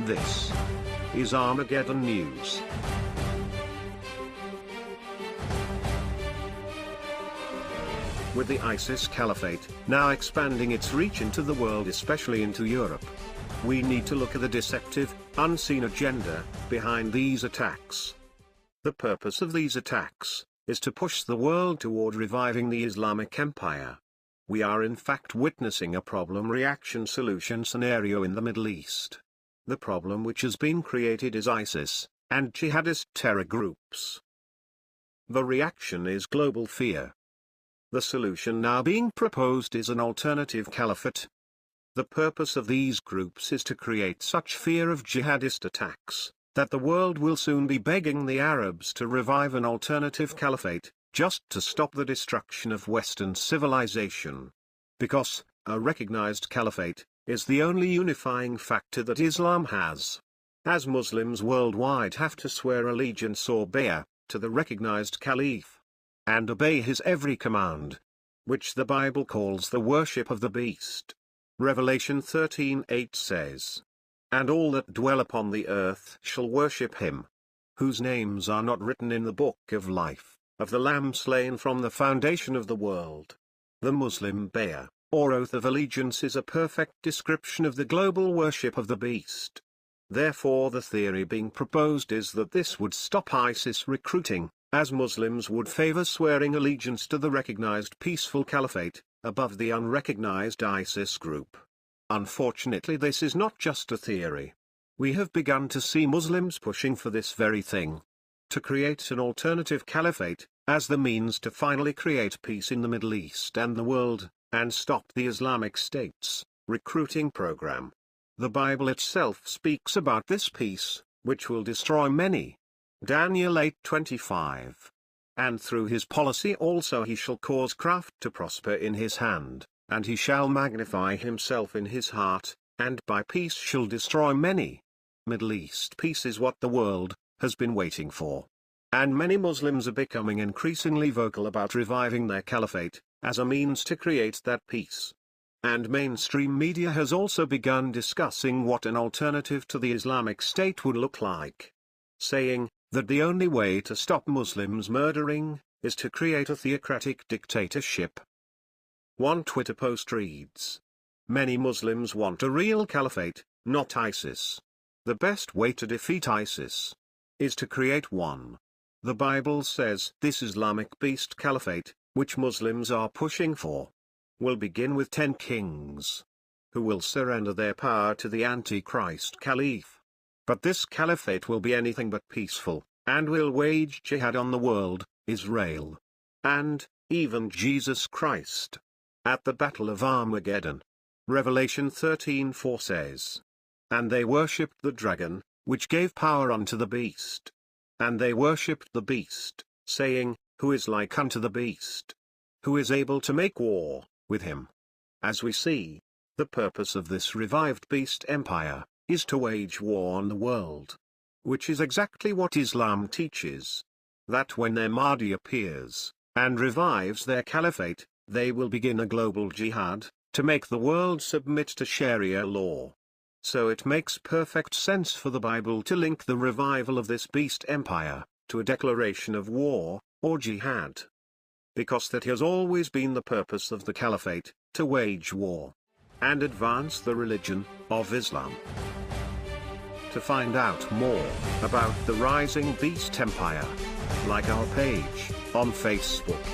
This is Armageddon News. With the ISIS Caliphate now expanding its reach into the world, especially into Europe, we need to look at the deceptive, unseen agenda behind these attacks. The purpose of these attacks is to push the world toward reviving the Islamic Empire. We are in fact witnessing a problem-reaction-solution scenario in the Middle East. The problem which has been created is ISIS and jihadist terror groups. The reaction is global fear. The solution now being proposed is an alternative caliphate. The purpose of these groups is to create such fear of jihadist attacks that the world will soon be begging the Arabs to revive an alternative caliphate, just to stop the destruction of Western civilization. Because a recognized caliphate is the only unifying factor that Islam has. As Muslims worldwide have to swear allegiance or bay'ah to the recognized caliph, and obey his every command, which the Bible calls the worship of the beast. Revelation 13:8 says, "And all that dwell upon the earth shall worship him, whose names are not written in the book of life, of the Lamb slain from the foundation of the world." The Muslim bay'ah, or oath of allegiance, is a perfect description of the global worship of the beast. Therefore the theory being proposed is that this would stop ISIS recruiting, as Muslims would favor swearing allegiance to the recognized peaceful caliphate, above the unrecognized ISIS group. Unfortunately, this is not just a theory. We have begun to see Muslims pushing for this very thing. To create an alternative caliphate, as the means to finally create peace in the Middle East and the world, and stop the Islamic State's recruiting program. The Bible itself speaks about this peace, which will destroy many. Daniel 8:25. "And through his policy also he shall cause craft to prosper in his hand, and he shall magnify himself in his heart, and by peace shall destroy many." Middle East peace is what the world has been waiting for. And many Muslims are becoming increasingly vocal about reviving their caliphate, as a means to create that peace. And mainstream media has also begun discussing what an alternative to the Islamic State would look like, saying that the only way to stop Muslims murdering is to create a theocratic dictatorship. One Twitter post reads, "Many Muslims want a real caliphate, not ISIS. The best way to defeat ISIS is to create one." The Bible says this Islamic beast caliphate, which Muslims are pushing for, will begin with 10 kings who will surrender their power to the Antichrist Caliph. But this caliphate will be anything but peaceful, and will wage jihad on the world, Israel, and even Jesus Christ, at the Battle of Armageddon. Revelation 13:4 says, "And they worshipped the dragon, which gave power unto the beast. And they worshipped the beast, saying, Who is like unto the beast? Who is able to make war with him?" As we see, the purpose of this revived beast empire is to wage war on the world. Which is exactly what Islam teaches. That when their Mahdi appears, and revives their caliphate, they will begin a global jihad, to make the world submit to Sharia law. So it makes perfect sense for the Bible to link the revival of this beast empire to a declaration of war, or jihad. Because that has always been the purpose of the caliphate, to wage war and advance the religion of Islam. To find out more about the rising beast empire, like our page on Facebook.